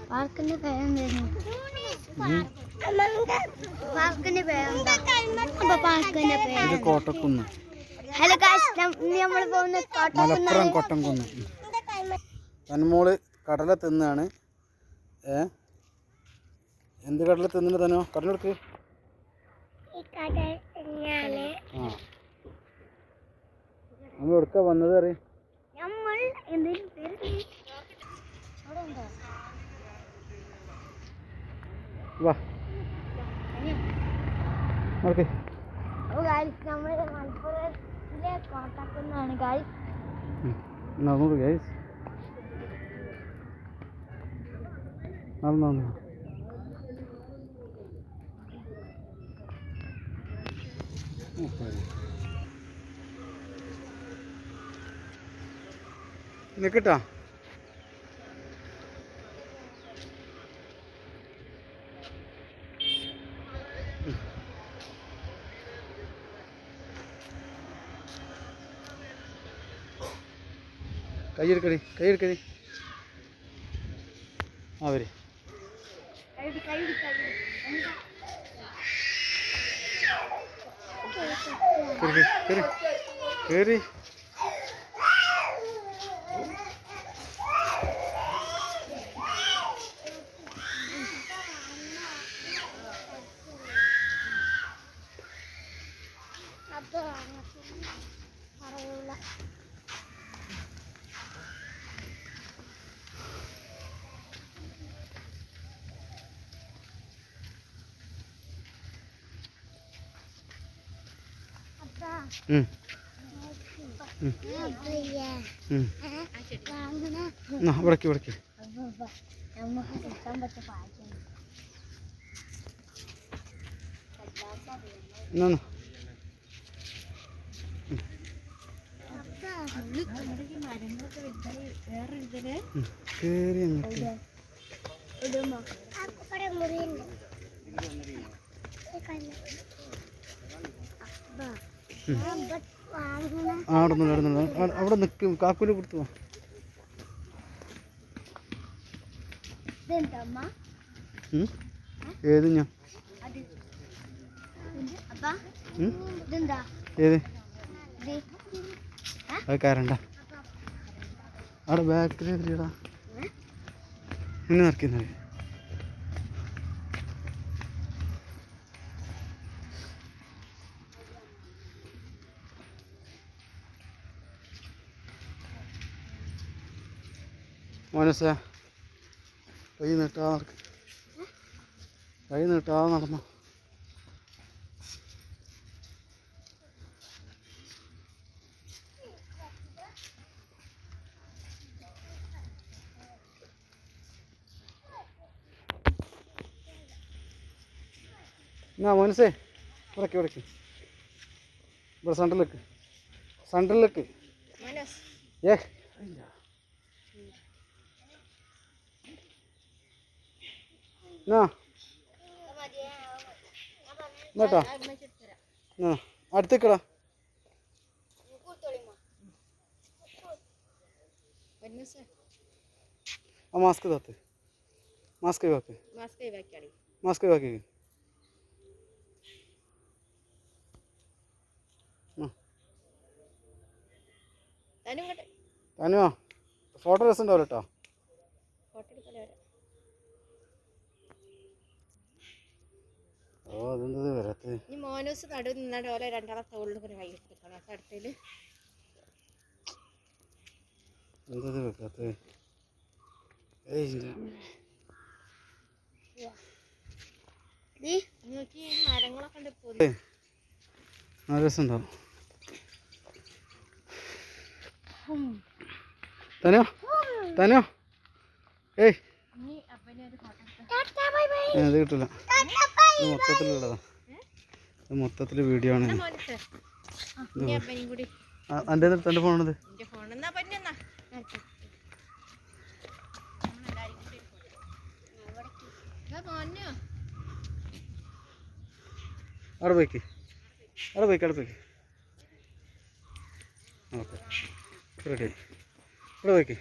പാർക്കിന്റെ പേരെന്തായിരുന്നു? പാർക്കിന്റെ പേരെന്താ? പാർക്കിന്റെ പേര് കോട്ടക്കുന്ന്. ഹലോ ഗായ്സ്, നമ്മൾ പോകുന്ന മലപ്പുറം കൊട്ടംകുന്ന്. തന്മോള് കടല തിന്നാണ്. എന്ത് കടല തിന്നിട്ട് തന്നോ പറഞ്ഞെടുക്ക്. നമ്മൾ എടുക്ക വന്നത് അറിയാം. വാ ഓക്കെ. നമ്മൾ മലപ്പുറത്തിലെ കോട്ടക്കുന്നാണ് ഗായ്സ്. നമുക്ക് ഗൈസ് നടന്നു നിക്കട്ടാ. കൈയെടുക്കടി കൈയെടുക്കടി. ആ വരി കയറി കയറി. വിടക്കി വിടക്കി. എന്നാ കേറി അങ്ങോട്ട്. അവിടെ നിൽക്കും. കാക്കൂല് കൊടുത്തു. ഏത് ഞാൻ ഏത് അത് കാരണ്ട അവിടെ ബാക്കിൽ എതിരിടാ മുന്നേ നിറക്കുന്നത്. മോനസ കൈ നീട്ടാതെ നടന്നു. എന്നാ മോനസേ ഉടക്കി ഉടക്കി. ഇവിടെ സെൻട്രലിലേക്ക് കേട്ടോ. അടുത്തേക്കടാ. ആ മാസ്ക് താത്ത്. മാസ്ക് ഒഴിവാക്കി. തനുവാ ഫോട്ടോ രസം ഉണ്ടാവില്ല കേട്ടോ. ഓ അതെന്തത് വരാത്ത മോനൂസ് നടു നിന്നാണ്ട് ഓലെ രണ്ടാളെ തോളിൽ കൈ എടുക്കണം. അടുത്തേല് എന്തത് വെക്കാത്ത മരങ്ങളൊക്കെ നല്ല രസം ഉണ്ടാവും. തനോ ഏയ് അത് കിട്ടില്ല. ഇത് മൊത്തത്തിലുള്ളതാ. ഇത് മൊത്തത്തിൽ വീഡിയോ ആണ്. എൻ്റെ തൻ്റെ ഫോണത്. അവിടെ പോയിക്ക് ഓക്കെ റെഡി. ഇവിടെ പോയിക്ക്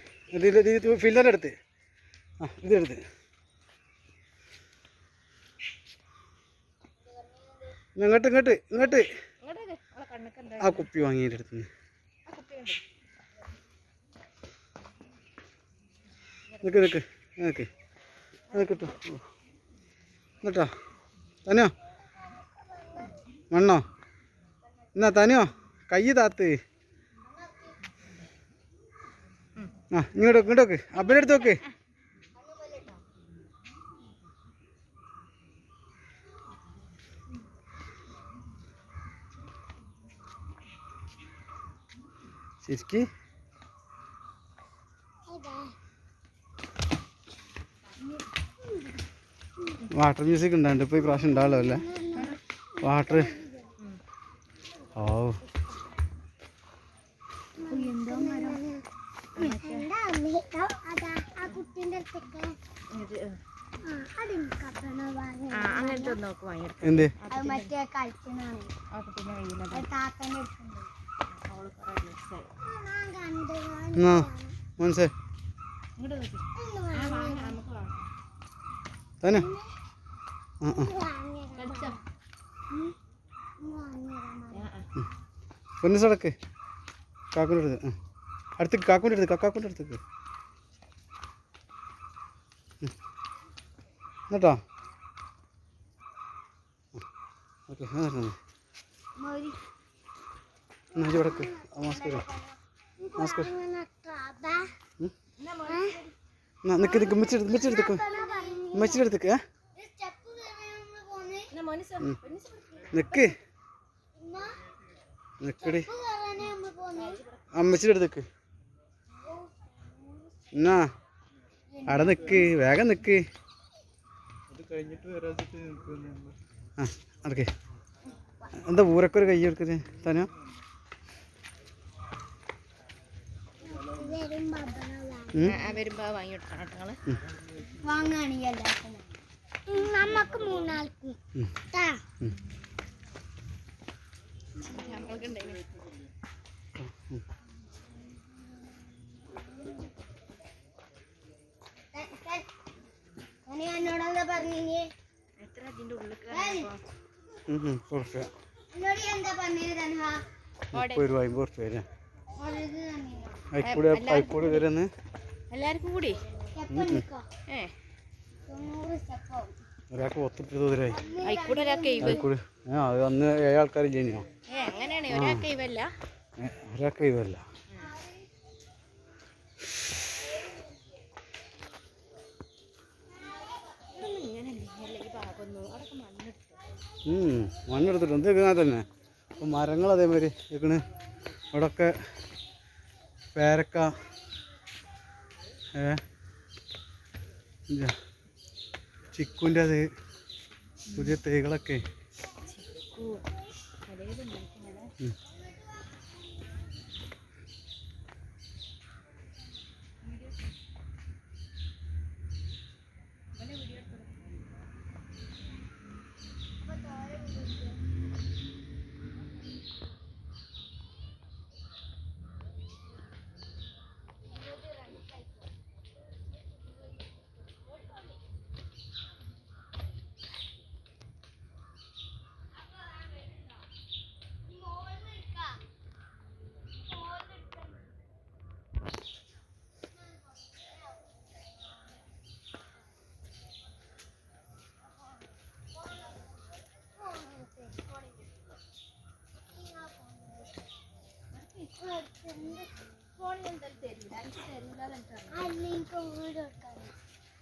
ഫില്ലറിൻ്റെ അടുത്ത് ആ ഇതെടുത്ത് ഇങ്ങോട്ട് ഇങ്ങോട്ട് ഇങ്ങോട്ട് ആ കുപ്പി വാങ്ങിയിട്ട് അടുത്ത് നിൽക്ക് നിൽക്ക് നിൽക്ക് നിൽക്കിട്ടോ എന്നിട്ടോ തന്നെയോ മണ്ണോ എന്നാ തന്നെയോ കൈ താത്ത് ആ ഇങ്ങോട്ട് ഇങ്ങോട്ട് നോക്ക് അപ്പൻ്റെ അടുത്ത് നോക്ക് ശരിക്ക് വാട്ടർ മ്യൂസിക് ഉണ്ടാണ്ട് ഇപ്പോൾ ഈ പ്രാവശ്യം ഉണ്ടാവല്ലോ അല്ലേ വാട്ടർ ഓ എന്ത് മനസ്സേ തന്നെ ആ ആ പൊന്നു സടക്ക് കാക്കൂൻ്റെ അടുത്ത് അടുത്തേക്ക് കാക്കൂൻ്റെ അടുത്ത് കാക്കൂൻ്റെ അടുത്തേക്ക് എന്നിട്ടോ ഓക്കെ എന്നാ വടക്ക് നമസ്കാരം നമസ്കാരം നിൽക്ക് നിൽക്ക് മെച്ചെടുത്തേക്ക് മെച്ചെടുത്തേക്ക് നിൽക്ക് നിൽക്കടി അമ്മച്ചിയുടെ അടുത്തേക്ക് എന്നാ അവിടെ നിൽക്ക് വേഗം നിൽക്ക് ആ അടക്കേ എന്താ ഊരക്കൊരു കൈ എടുക്കുന്നത് തന്നെ നമുക്ക് മൂന്നാൾക്ക് എന്നോടെന്താ പറഞ്ഞേ എത്ര അതിന്റെ ഉള്ളിൽ എല്ലാവർക്കും കൂടി ഒരാൾക്ക് 10 ഒരാൾക്ക് അന്ന് 7 ആൾക്കാരില്ലേനോ അങ്ങനെയാണ് ഒരാൾക്ക് ഇവല്ല ഒരാൾക്ക് ഇവല്ല മണ്ണെടുത്തിട്ട് എന്തൊക്കെ തന്നെ അപ്പം മരങ്ങൾ അതേമാതിരി ഇരിക്കണ് അവിടെയൊക്കെ പേരക്ക ചിക്കുൻ്റെ അത് പുതിയ തൈകളൊക്കെ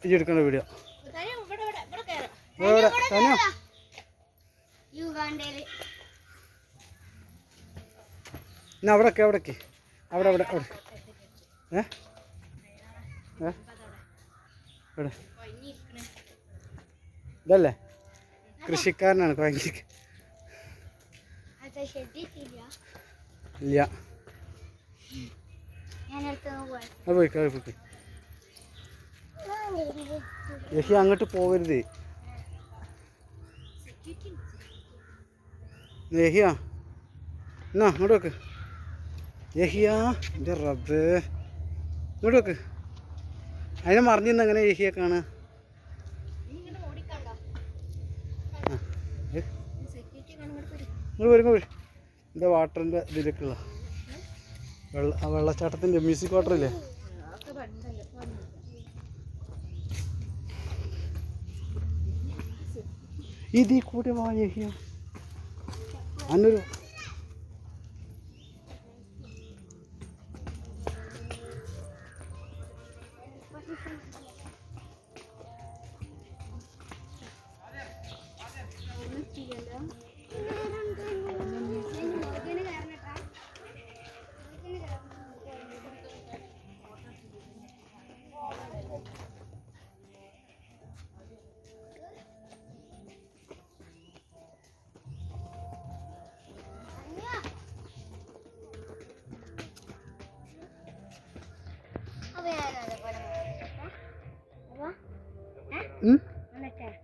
എടുക്കണ വീഡിയോ അവിടൊക്കെ അവിടേക്ക് അവിടെ അവിടെ അവിടെ ഇവിടെ ഇതല്ലേ കൃഷിക്കാരനാണ് ഭയങ്കര ഇല്ല പോയി പോയി യഹി അങ്ങോട്ട് പോകരുത് യഹിയാ എന്നാ ഇങ്ങോട്ട് വെക്ക് യഹിയാ എൻ്റെ റബ്ബേ ഇങ്ങോട്ട് വെക്ക് അതിനെ മറിഞ്ഞിന്ന് എങ്ങനെ ഏഹിയെ കാണുക? നിങ്ങൾ വരുമ്പോൾ എന്താ വാട്ടറിൻ്റെ ഇതിലേക്കുള്ള വെള്ളച്ചാട്ടത്തിൻ്റെ മ്യൂസിക് വാട്ടറില്ലേ? ഇതിൽ കൂടെ വായഹിയ അന്നൊരു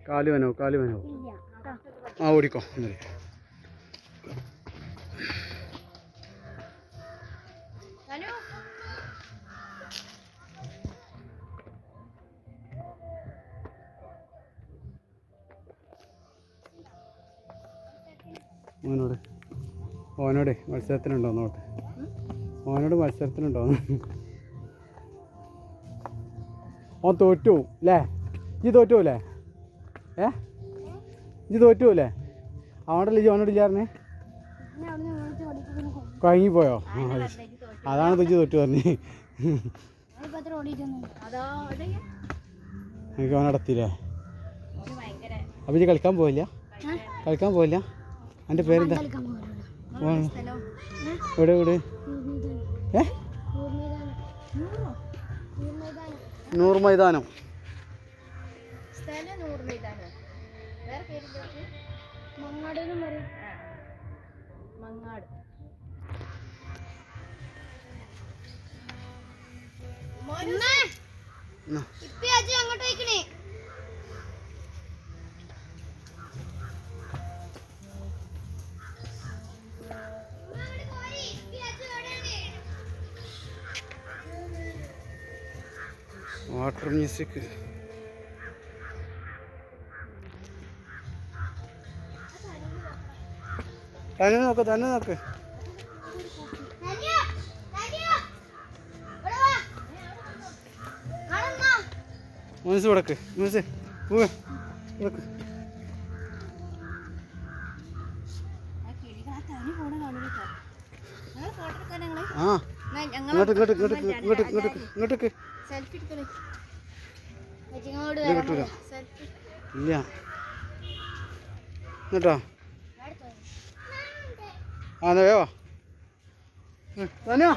കാലുവനോ ആ ഓടിക്കോ. ഓനോട് മത്സരത്തിനുണ്ടോ നോട്ട്? ഓനോട് മത്സരത്തിനുണ്ടോന്ന്? ഓൻ തോറ്റു അല്ലേ? ഇജ്ജ് തോറ്റു അല്ലേ? ഇജ്ജ് തോറ്റു അല്ലേ? അവനോടല്ലേ ഇജ്ജ് ഓനോടില്ലായിരുന്നേ? കഴിഞ്ഞിപ്പോയോ? അതാണ് തുജ്ജ് തോറ്റു പറഞ്ഞേ. എനിക്ക് ഓനടത്തില്ലേ? അപ്പം ഇജ്ജ് കളിക്കാൻ പോയില്ല? എൻ്റെ പേരെന്താ? എവിടെ? നൂർ മൈതാനം. Water music. തന്നെ നോക്ക്. മനസ്സ് കൊടുക്ക്. ആ ഇങ്ങോട്ടേക്ക് കിട്ടൂല. ഇല്ല കേട്ടോ. എന്നാ വേവാ തന്നെയോ?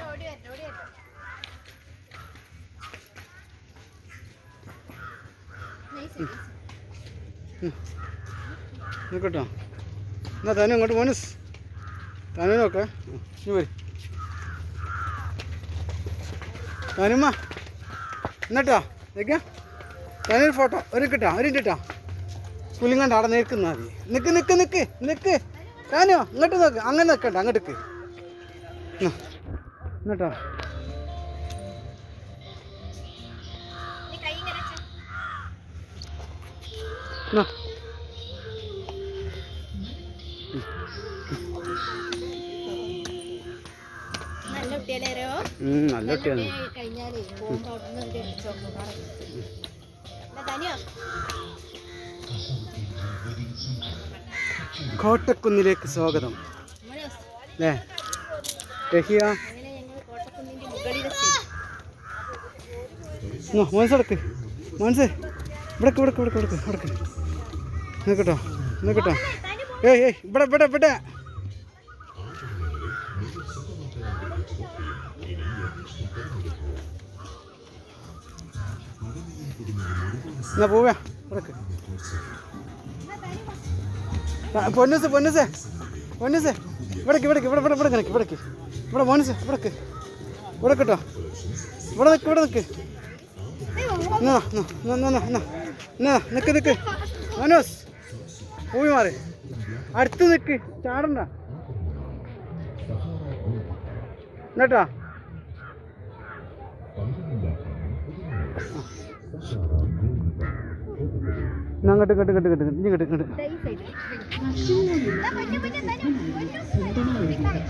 നോക്കട്ടോ. എന്നാ തന്നെ ഇങ്ങോട്ട് മോനസ് തന്നെ നോക്കേ. നീ വരും താനുമ്മ എന്നിട്ടോ നിൽക്കാം. ഞാനൊരു ഫോട്ടോ ഒരു കിട്ടാ ഒരു ഇട്ടാ പുലിങ്ങണ്ട അവിടെ നിൽക്കുന്ന മതി. നിക്ക് താനോ ഇങ്ങോട്ട് നോക്ക്. അങ്ങനെ നിൽക്കണ്ട അങ്ങോട്ടേക്ക് എന്നിട്ടോ. നല്ല കുട്ടിയാണ്. കോട്ടക്കുന്നിലേക്ക് സ്വാഗതം അല്ലേ രഹിയ? മനസ്സടക്ക് മനസ്സ് ഇവിടക്ക് നിൽക്കട്ടോ. ഏയ് ഇവിടെ എന്നാ പോവാ. പൊന്നൂസ് ഇവിടേക്ക് ഇവിടെ മോനസ് ഇവിടെ കേട്ടോ. ഇവിടെ നിൽക്ക് മനോസ് പോയി മാറി അടുത്ത് നിൽക്ക് ചാടണ്ട എന്നിട്ടാ. അങ്ങോട്ട് ഇങ്ങോട്ട് ഇങ്ങോട്ട് ഇങ്ങോട്ട് ഇങ്ങോട്ട് ഇങ്ങോട്ട്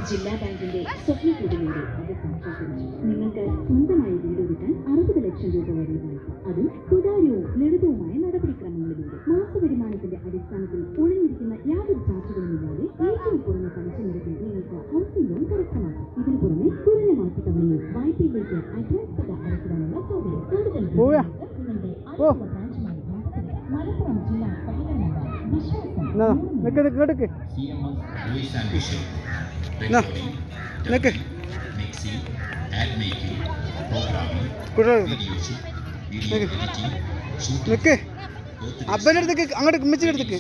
ജില്ലാ ബാങ്കിന്റെ സ്വപ്നക്കൂടിലൂടെ ഇത് സാക്ഷാത്കരിച്ചു. നിങ്ങൾക്ക് സ്വന്തമായി വീട് കിട്ടാൻ 60 ലക്ഷം രൂപ വരെ വായ്പ, അതും സുതാര്യവും ലളിതവുമായ നടപടിക്രമങ്ങളിലൂടെ. മാസവരുമാനത്തിന്റെ അടിസ്ഥാനത്തിൽ ഒഴിഞ്ഞിരിക്കുന്ന യാതൊരു ചാർജുകളുമില്ലാതെ ഏറ്റവും കുറഞ്ഞ പലിശ നിരക്കിൽ നിങ്ങൾക്ക് ഹൗസിംഗ് ലോൺ കരസ്ഥമാക്കാം. ഇതിനു പുറമെ കുറഞ്ഞ മാസത്തവണയിൽ വായ്പയിലേക്ക് അഡ്വാൻസ് തുക അടയ്ക്കുവാനുള്ള സൗകര്യം. കൂടുതൽ നിങ്ങളുടെ ബ്രാഞ്ചുമായി മലപ്പുറം ജില്ലാ സഹകരണ വിശ്വാസം അപ്പൻ്റെ അടുത്തേക്ക് അങ്ങോട്ട് ഉമ്മച്ചിൻ്റെ അടുത്തേക്ക്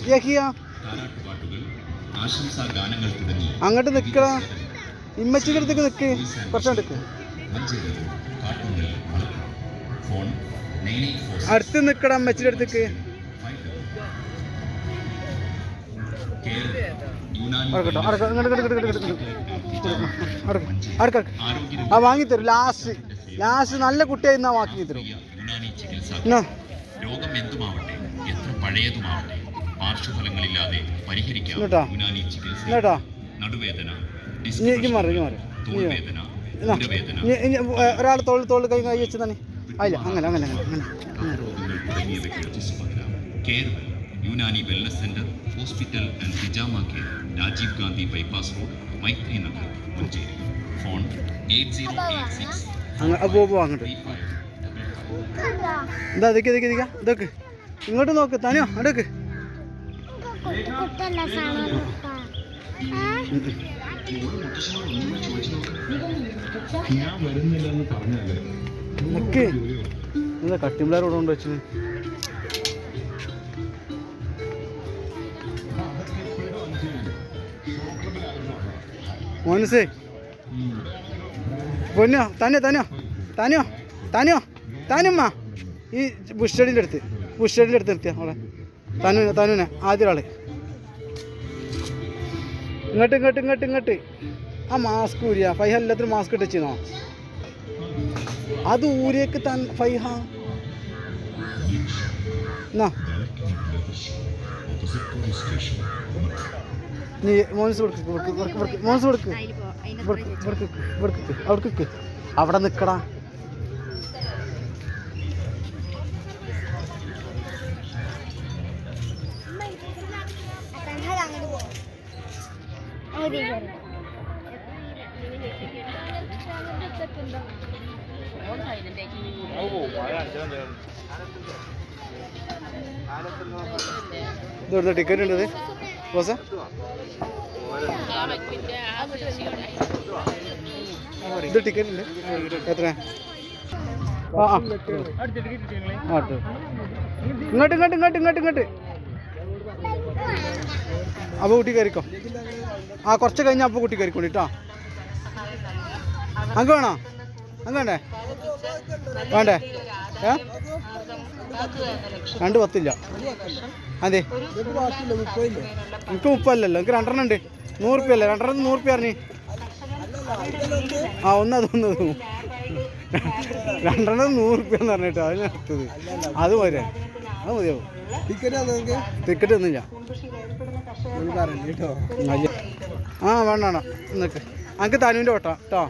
അങ്ങോട്ട് നിൽക്കടാ. ഇമ്മച്ചിൻ്റെ അടുത്തേക്ക് നിൽക്ക്, കുറച്ചടുക്ക് അടുത്ത് നിൽക്കടാ അമ്മച്ചിൻ്റെ അടുത്തേക്ക്. ആ വാങ്ങിത്തരും ലാസ്റ്റ് നല്ല കുട്ടിയായിരുന്നാ വാങ്ങി തരും. രോഗം എന്തുമാവട്ടെ, എത്ര പഴയതുമാവട്ടെ, പാർശ്വഫലങ്ങളില്ലാതെ പരിഹരിക്കാം. നടുവേദന, തോൾവേദന, ഒരാൾ തോൾ കൈ വെച്ച് തന്നെ അല്ല അങ്ങനെ അങ്ങനെ അങ്ങനെ രോഗങ്ങൾ തുടങ്ങിയവയ്ക്ക് ചികിത്സ പകരാം. Carewell Unani wellness centre, hospital and പിജാമ care, Rajiv Gandhi bypass road, Maithri Nagar, Manjeri. Phone 8086 അങ്ങോട്ട് എന്താ ഇതൊക്കെ ഇങ്ങോട്ട് നോക്ക് താനിയോ അടുക്ക്. എന്താ കട്ടിമ്പിളാർ ഇവിടെ കൊണ്ട് വെച്ചു. മോനസേ പൊന്നോ താനുമ്മ ഈ ബുഷടിൻ്റെ അടുത്ത് നിർത്തിയ അവളെ തനുവിനെ ആദ്യ ഒരാള് ഇങ്ങോട്ട് ആ മാസ്ക് ഊരിയ ഫൈഹ എല്ലാത്തിനും മാസ്ക് ഇട്ടിച്ചോ. അത് ഊരിയേക്ക് ഫൈഹ എന്നാ നീ മോൻസ് കൊടുക്ക് അവിടെ നിൽക്കടാ. ഇതെടുത്ത ടിക്കറ്റ് ഉണ്ടത് ബോസ ഇത് ടിക്കറ്റ് ഉണ്ട് എത്ര? ഇങ്ങോട്ട് അപ്പോൾ കുട്ടി കയറിക്കോ. കുറച്ച് കഴിഞ്ഞാൽ അപ്പോൾ കുട്ടി കയറിക്കോളി കേട്ടോ. അങ്ങ് വേണോ? അങ്ങ് വേണ്ടേ? 210 അതെ എനിക്ക് 30 അല്ലല്ലോ, എനിക്ക് 2 ഉണ്ട്. 100 റുപ്യ അല്ലേ? 2 100 റുപ്യ അറിഞ്ഞ് ഒന്നത് 2 100 റുപ്യ എന്ന് പറഞ്ഞിട്ടോ അതിന് അടുത്തത് അത് പോരെ, അത് മതിയാവും. ടിക്കറ്റ് ഒന്നുമില്ല. വേണ്ട നിനക്ക് എനിക്ക് തനുവിൻ്റെ ഓട്ടോ കേട്ടോ.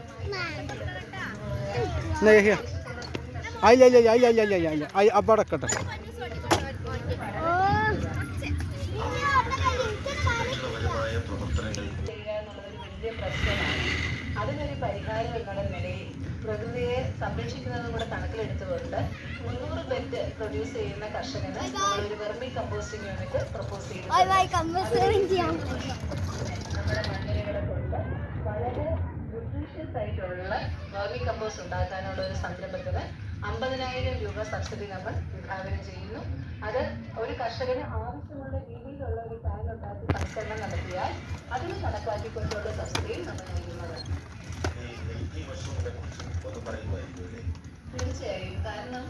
അല്ല അപ്പം അടക്കട്ടെ. അതിനൊരു പരിഹാരം എന്നുള്ള നിലയിൽ പ്രകൃതിയെ സംരക്ഷിക്കുന്നതും കൂടെ കണക്കിലെടുത്തുകൊണ്ട് 300 ബെഡ് പ്രൊഡ്യൂസ് ചെയ്യുന്ന കർഷകന് ഒരു വെർമി കമ്പോസ്റ്റിംഗ് യൂണിറ്റ് പ്രപ്പോസ് ചെയ്തു. നമ്മുടെ മണ്ണിരകളെ കൊണ്ട് വളരെ ന്യൂട്രീഷ്യസ് ആയിട്ടുള്ള വെർമി കമ്പോസ്റ്റ് ഉണ്ടാക്കാനുള്ള ഒരു സംരംഭത്തിന് 50,000 രൂപ സബ്സിഡി നമ്മൾ വിഭാവനം ചെയ്യുന്നു. അത് ഒരു കർഷകന് ആവശ്യമുള്ള രീതിയിലുള്ള ഒരു ടാങ്ക് ഉണ്ടാക്കി സംസ്കരണം നടത്തിയാൽ അതിന് കണക്കാക്കിക്കൊണ്ടുള്ള സബ്സിഡിയും നമ്മൾ നൽകുന്നത്. തീർച്ചയായും, കാരണം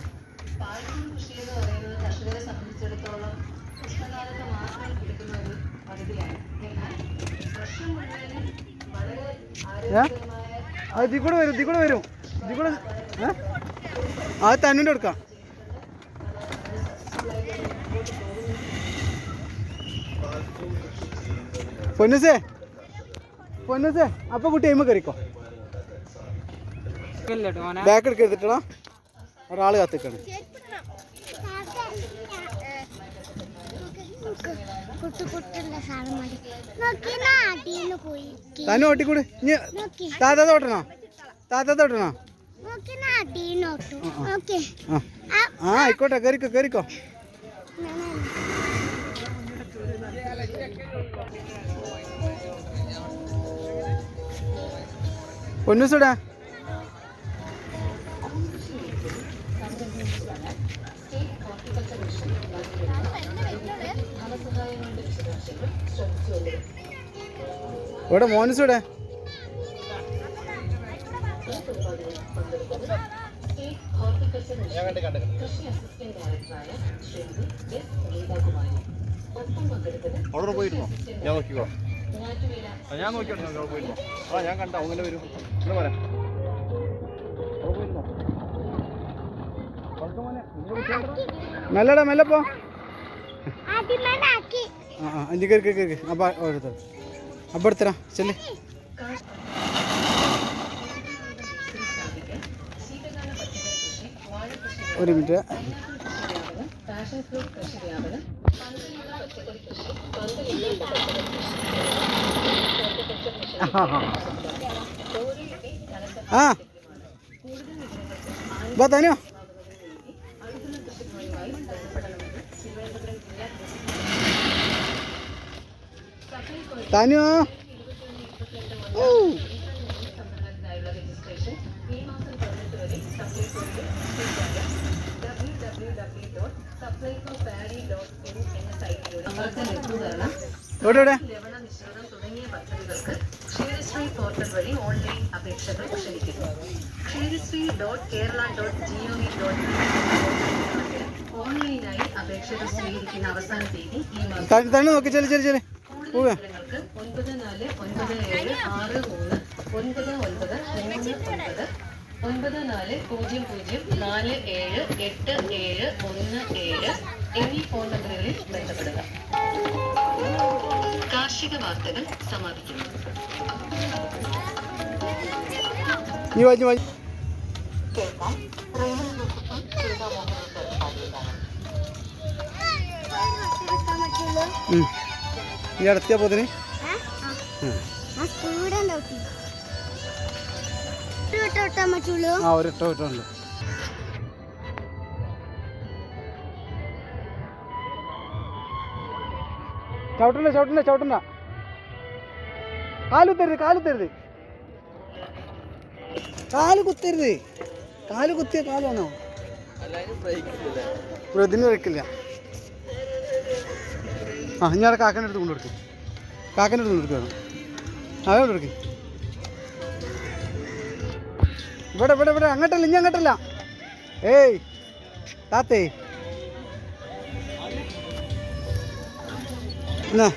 പാഴ്ക്കൂൺ കൃഷി എന്ന് പറയുന്നത് കർഷകരെ സംബന്ധിച്ചിടത്തോളം ഉഷ്ണകാലത്ത് മാത്രം എടുക്കുന്ന ഒരു പദ്ധതിയാണ്. എന്നാൽ വർഷം മുഴുവനും വളരെ ആരോഗ്യകരമായ വരും അത് തന്നിൻ്റെ എടുക്കാം. പൊന്നുസേ പൊന്നുസേ അപ്പൊ കുട്ടി അയിമ കയറിക്കോ. ബാക്ക് എടുക്കെടുത്തിട്ടാ ഒരാള് കാത്തിക്കാണ്. തന്നെ ഓട്ടിക്കൂട്. ഇനി താത്ത ഓട്ടണോ? താത്ത ഓട്ടണോ? ആ ആയിക്കോട്ടെ, കയറിക്കോ കയറിക്കോ. പൊന്നൂസൂടാ ഇവിടെ മോനൂസൂടെ. അവിടെ പോയിരുന്നോ? ഞാൻ നോക്കിക്കോ. ഞാൻ നോക്കിയോ പോയിരുന്നോ? ആ ഞാൻ കണ്ട അങ്ങനെ വരും. എന്താ പറയാ മെല്ലടാ മെല്ലപ്പോ. ആ അഞ്ച് കയറി കയറി അപ്പം അപ്പം എടുത്തരാ ചെല്ലേ. ഒരു മിനിറ്റ്. ആ വാ തനോ. തനോ എവിടെ ക്ഷീരശ്രീ പോർട്ടൽ വഴി ഓൺലൈൻ അപേക്ഷകൾ ക്ഷണിക്കുന്നു. ക്ഷീരശ്രീ.kerala.gov.in ഓൺലൈനായി അപേക്ഷകൾ സ്വീകരിക്കുന്ന അവസാന തീയതി ഈ മാസം. തന്നെ നോക്കി ചെല്ലു ചെല്ലു ചെല്ലു. കൂടുതൽ വിവരങ്ങൾക്ക് 9400478717 എന്നീ ഫോൺ നമ്പറുകളിൽ ബന്ധപ്പെടുക. കാർഷിക വാർത്തകൾ സമാപിക്കുന്നു. കേൾക്കാം റേവൽ മ്യൂസിക്കും ഈ അടുത്ത പോതിന് ആ ഒരു ഇട്ടുണ്ട്. ചവിട്ടണ്ട ചവിട്ടണ്ട ചവിട്ടണ്ട. കാലുത്തരുത് കാലുത്തരുത്. കാല് കുത്തരുത്. കാല് കുത്തിയ കാലാണോ? ഇതിന് വയ്ക്കില്ല. ആ ഇനി അവിടെ കാക്കൻ്റെ അടുത്ത് കൊണ്ടുകൊടുക്കും. കാക്കൻ്റെ അടുത്ത് കൊണ്ടുകൊടുക്കണം. അതെ കൊണ്ടുകൊടുക്കും. ഇവിടെ ഇവിടെ ഇവിടെ അങ്ങോട്ടല്ല ഇനി അങ്ങോട്ടല്ല. ഏയ് താത്തേ എന്നാ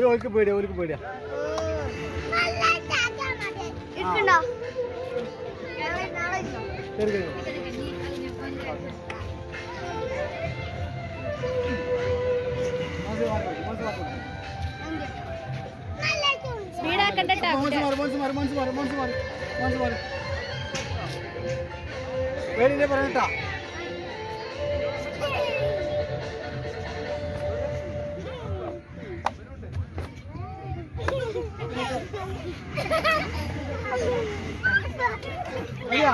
ഓർക്ക് പേടിയാ ഓർക്ക് പേടിയാ. പേടിനെ പറഞ്ഞിട്ടാ. അയ്യാ